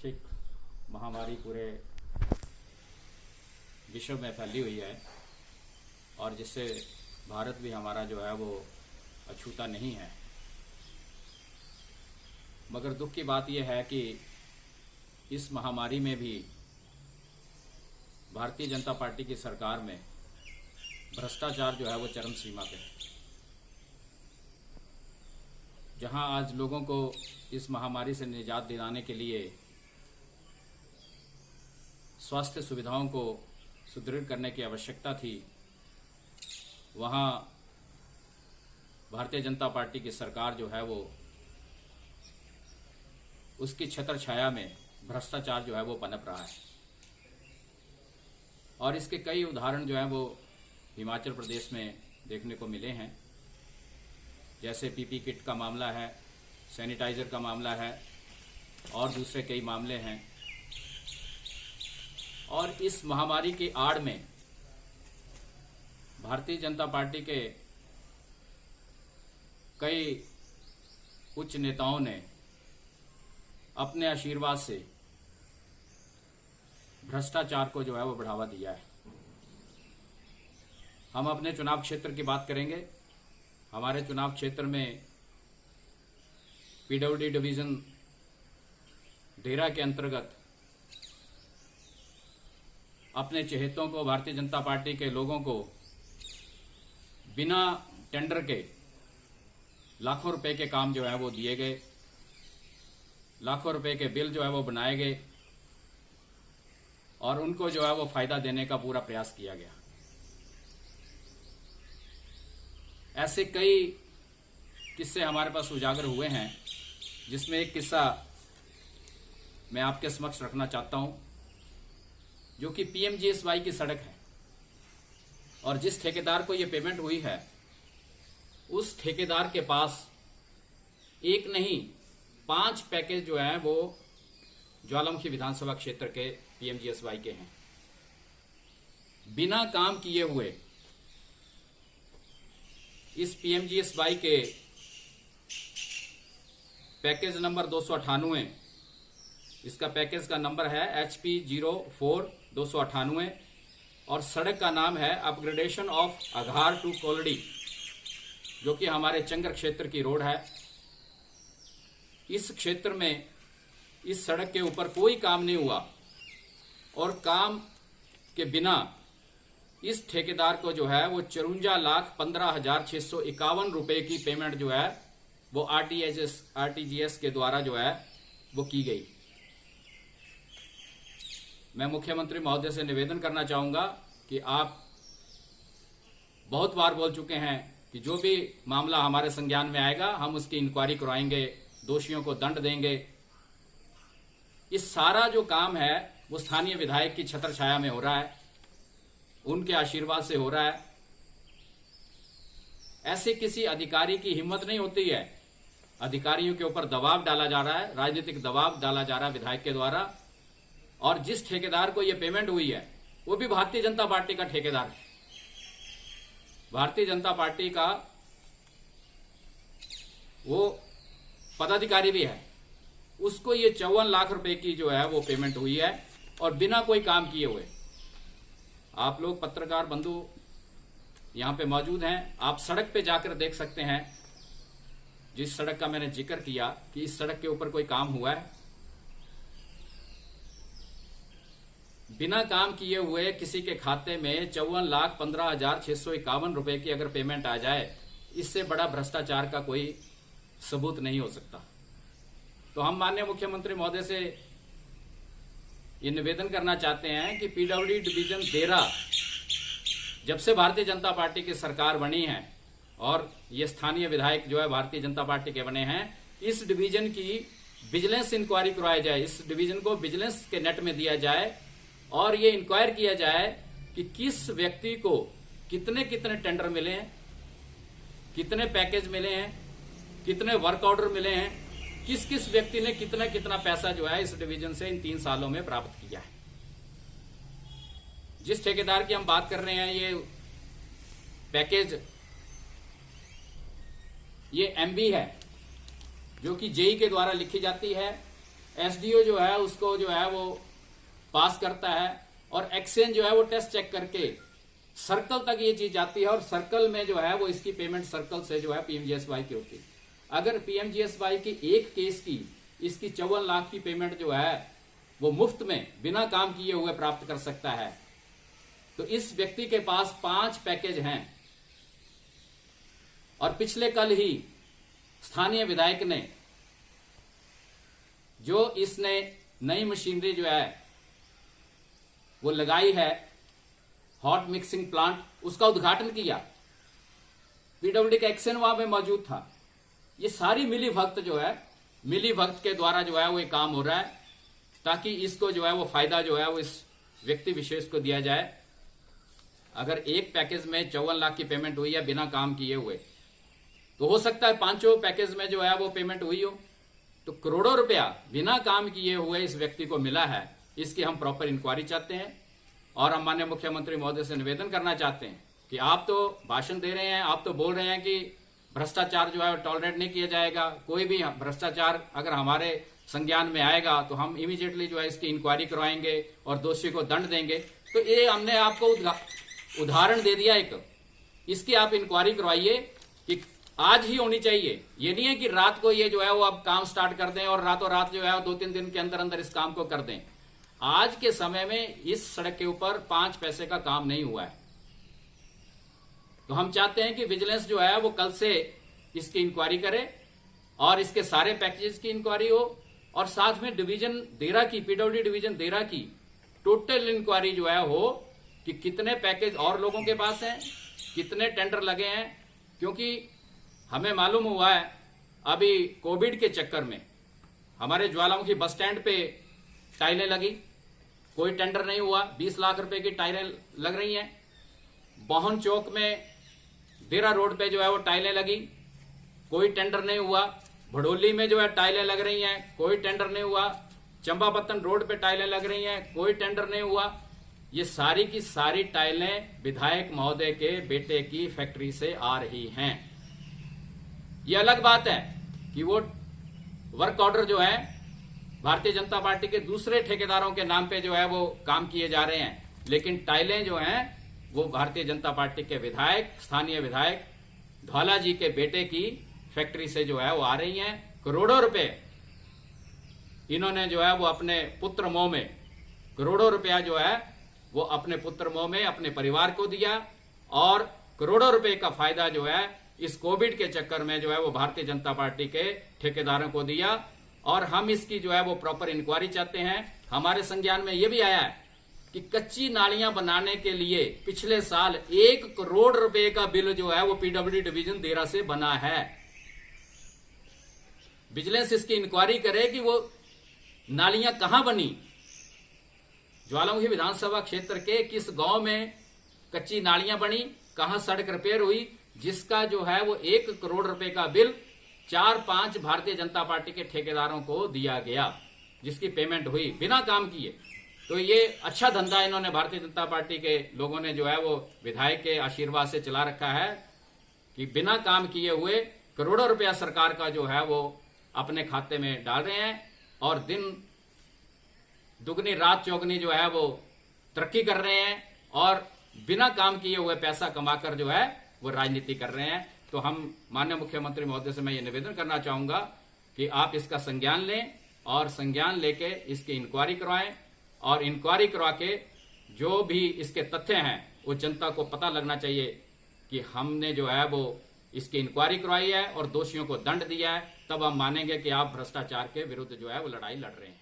वैश्विक महामारी पूरे विश्व में फैली हुई है और जिससे भारत भी हमारा जो है वो अछूता नहीं है। मगर दुख की बात यह है कि इस महामारी में भी भारतीय जनता पार्टी की सरकार में भ्रष्टाचार जो है वो चरम सीमा पे है। जहां आज लोगों को इस महामारी से निजात दिलाने के लिए स्वास्थ्य सुविधाओं को सुदृढ़ करने की आवश्यकता थी, वहां भारतीय जनता पार्टी की सरकार जो है वो उसकी छत्र छाया में भ्रष्टाचार जो है वो पनप रहा है। और इसके कई उदाहरण जो हैं वो हिमाचल प्रदेश में देखने को मिले हैं। जैसे पीपी किट का मामला है, सैनिटाइज़र का मामला है और दूसरे कई मामले हैं। और इस महामारी की आड़ में भारतीय जनता पार्टी के कई उच्च नेताओं ने अपने आशीर्वाद से भ्रष्टाचार को जो है वो बढ़ावा दिया है। हम अपने चुनाव क्षेत्र की बात करेंगे। हमारे चुनाव क्षेत्र में पीडब्ल्यूडी डिवीज़न डेरा के अंतर्गत अपने चहेतों को, भारतीय जनता पार्टी के लोगों को बिना टेंडर के लाखों रुपए के काम जो है वो दिए गए, लाखों रुपए के बिल जो है वो बनाए गए और उनको जो है वो फायदा देने का पूरा प्रयास किया गया। ऐसे कई किस्से हमारे पास उजागर हुए हैं, जिसमें एक किस्सा मैं आपके समक्ष रखना चाहता हूं, जो कि पीएमजीएसवाई की सड़क है। और जिस ठेकेदार को ये पेमेंट हुई है, उस ठेकेदार के पास एक नहीं 5 पैकेज जो है वो ज्वालामुखी विधानसभा क्षेत्र के पीएमजीएसवाई के हैं। बिना काम किए हुए इस पीएमजीएसवाई के पैकेज नंबर 298, इसका पैकेज का नंबर है HP04-298 और सड़क का नाम है अपग्रेडेशन ऑफ अघार टू कोलड़ी, जो कि हमारे चंगर क्षेत्र की रोड है। इस क्षेत्र में इस सड़क के ऊपर कोई काम नहीं हुआ और काम के बिना इस ठेकेदार को जो है वो 54,15,651 रुपए की पेमेंट जो है वो आरटीजीएस के द्वारा जो है वो की गई। मैं मुख्यमंत्री महोदय से निवेदन करना चाहूंगा कि आप बहुत बार बोल चुके हैं कि जो भी मामला हमारे संज्ञान में आएगा हम उसकी इंक्वायरी करवाएंगे, दोषियों को दंड देंगे। इस सारा जो काम है वो स्थानीय विधायक की छत्र छाया में हो रहा है, उनके आशीर्वाद से हो रहा है। ऐसे किसी अधिकारी की हिम्मत नहीं होती है। अधिकारियों के ऊपर दबाव डाला जा रहा है, राजनीतिक दबाव डाला जा रहा है विधायक के द्वारा। और जिस ठेकेदार को यह पेमेंट हुई है वो भी भारतीय जनता पार्टी का ठेकेदार है, भारतीय जनता पार्टी का वो पदाधिकारी भी है। उसको ये 54 लाख रुपए की जो है वो पेमेंट हुई है और बिना कोई काम किए हुए। आप लोग पत्रकार बंधु यहां पे मौजूद हैं, आप सड़क पे जाकर देख सकते हैं। जिस सड़क का मैंने जिक्र किया कि इस सड़क के ऊपर कोई काम हुआ है, बिना काम किए हुए किसी के खाते में 54,15,651 रुपए की अगर पेमेंट आ जाए, इससे बड़ा भ्रष्टाचार का कोई सबूत नहीं हो सकता। तो हम माननीय मुख्यमंत्री महोदय से ये निवेदन करना चाहते हैं कि पीडब्ल्यूडी डिवीजन डेरा जब से भारतीय जनता पार्टी की सरकार बनी है और ये स्थानीय विधायक जो है भारतीय जनता पार्टी के बने हैं, इस डिवीजन की विजिलेंस इंक्वायरी करवाई जाए, इस डिवीजन को विजिलेंस के नेट में दिया जाए और ये इंक्वायर किया जाए कि किस व्यक्ति को कितने कितने टेंडर मिले हैं, कितने पैकेज मिले हैं, कितने वर्क ऑर्डर मिले हैं, किस किस व्यक्ति ने कितना कितना पैसा जो है इस डिवीजन से इन 3 सालों में प्राप्त किया है। जिस ठेकेदार की हम बात कर रहे हैं, ये पैकेज ये एमबी है, जो कि जेई के द्वारा लिखी जाती है। एसडीओ जो है उसको जो है वो पास करता है और एक्सचेंज जो है वो टेस्ट चेक करके सर्कल तक ये चीज जाती है और सर्कल में जो है वो इसकी पेमेंट सर्कल से जो है पीएमजीएसवाई की होती है। अगर पीएमजीएसवाई की एक केस की इसकी 54 लाख की पेमेंट जो है वो मुफ्त में बिना काम किए हुए प्राप्त कर सकता है, तो इस व्यक्ति के पास 5 पैकेज हैं। और पिछले कल ही स्थानीय विधायक ने जो इसने नई मशीनरी जो है वो लगाई है, हॉट मिक्सिंग प्लांट, उसका उद्घाटन किया। पीडब्ल्यूडी का एक्शन वहां पे मौजूद था। ये सारी मिली भगत जो है, मिली भगत के द्वारा जो है वो ये काम हो रहा है ताकि इसको जो है वो फायदा जो है वो इस व्यक्ति विशेष को दिया जाए। अगर एक पैकेज में 54 लाख की पेमेंट हुई है बिना काम किए हुए, तो हो सकता है 5 पैकेज में जो है वो पेमेंट हुई हो। तो करोड़ों रुपया बिना काम किए हुए इस व्यक्ति को मिला है। इसकी हम प्रॉपर इंक्वायरी चाहते हैं और हम माननीय मुख्यमंत्री महोदय से निवेदन करना चाहते हैं कि आप तो भाषण दे रहे हैं, आप तो बोल रहे हैं कि भ्रष्टाचार जो है टॉलरेट नहीं किया जाएगा, कोई भी भ्रष्टाचार अगर हमारे संज्ञान में आएगा तो हम इमीडिएटली जो है इसकी इंक्वायरी करवाएंगे और दोषी को दंड देंगे। तो ये हमने आपको उदाहरण दे दिया एक, इसकी आप इंक्वायरी करवाइए कि आज ही होनी चाहिए। ये नहीं है कि रात को ये जो है वो अब काम स्टार्ट कर दें और रातों रात जो है 2-3 दिन के अंदर अंदर इस काम को कर दें। आज के समय में इस सड़क के ऊपर 5 पैसे का काम नहीं हुआ है। तो हम चाहते हैं कि विजिलेंस जो है वो कल से इसकी इंक्वायरी करे और इसके सारे पैकेजेस की इंक्वायरी हो और साथ में डिवीजन देरा की, पीडब्ल्यूडी डिवीजन देरा की टोटल इंक्वायरी जो है हो कि कितने पैकेज और लोगों के पास हैं, कितने टेंडर लगे हैं। क्योंकि हमें मालूम हुआ है अभी कोविड के चक्कर में हमारे ज्वालामुखी बस स्टैंड पे टाइलें लगी, कोई टेंडर नहीं हुआ, 20 लाख रुपए की टाइलें लग रही हैं। बोहन चौक में देरा रोड पे जो है वो टाइलें लगी, कोई टेंडर नहीं हुआ। भड़ोली में जो है टाइलें लग रही हैं, कोई टेंडर नहीं हुआ। चंपाबत्तन रोड पे टाइलें लग रही हैं, कोई टेंडर नहीं हुआ। ये सारी की सारी टाइलें विधायक महोदय के बेटे की फैक्ट्री से आ रही हैं। ये अलग बात है कि वो वर्क ऑर्डर जो है भारतीय जनता पार्टी के दूसरे ठेकेदारों के नाम पे जो है वो काम किए जा रहे हैं, लेकिन टाइलें जो हैं वो भारतीय जनता पार्टी के विधायक, स्थानीय विधायक धौला जी के बेटे की फैक्ट्री से जो है वो आ रही हैं। करोड़ों रुपए इन्होंने जो है वो अपने पुत्र मोह में, करोड़ों रुपया जो है वो अपने पुत्र मोह में अपने परिवार को दिया और करोड़ों रुपए का फायदा जो है इस कोविड के चक्कर में जो है वो भारतीय जनता पार्टी के ठेकेदारों को दिया। और हम इसकी जो है वो प्रॉपर इंक्वायरी चाहते हैं। हमारे संज्ञान में ये भी आया है कि कच्ची नालियां बनाने के लिए पिछले साल 1 करोड़ रुपए का बिल जो है वो पीडब्ल्यूडी डिवीजन देरा से बना है। विजिलेंस इसकी इंक्वायरी करे कि वो नालियां कहां बनी, ज्वालामुखी विधानसभा क्षेत्र के किस गांव में कच्ची नालियां बनी, कहां सड़क रिपेयर हुई, जिसका जो है वो 1 करोड़ रुपए का बिल 4-5 भारतीय जनता पार्टी के ठेकेदारों को दिया गया, जिसकी पेमेंट हुई बिना काम किए। तो ये अच्छा धंधा इन्होंने भारतीय जनता पार्टी के लोगों ने जो है वो विधायक के आशीर्वाद से चला रखा है कि बिना काम किए हुए करोड़ों रुपया सरकार का जो है वो अपने खाते में डाल रहे हैं और दिन दुगनी रात चौगनी जो है वो तरक्की कर रहे हैं और बिना काम किए हुए पैसा कमाकर जो है वो राजनीति कर रहे हैं। तो हम माननीय मुख्यमंत्री महोदय से मैं ये निवेदन करना चाहूंगा कि आप इसका संज्ञान लें और संज्ञान लेके इसकी इंक्वायरी करवाएं और इंक्वायरी करवा के जो भी इसके तथ्य हैं वो जनता को पता लगना चाहिए कि हमने जो है वो इसकी इंक्वायरी करवाई है और दोषियों को दंड दिया है। तब हम मानेंगे कि आप भ्रष्टाचार के विरुद्ध जो है वो लड़ाई लड़ रहे हैं।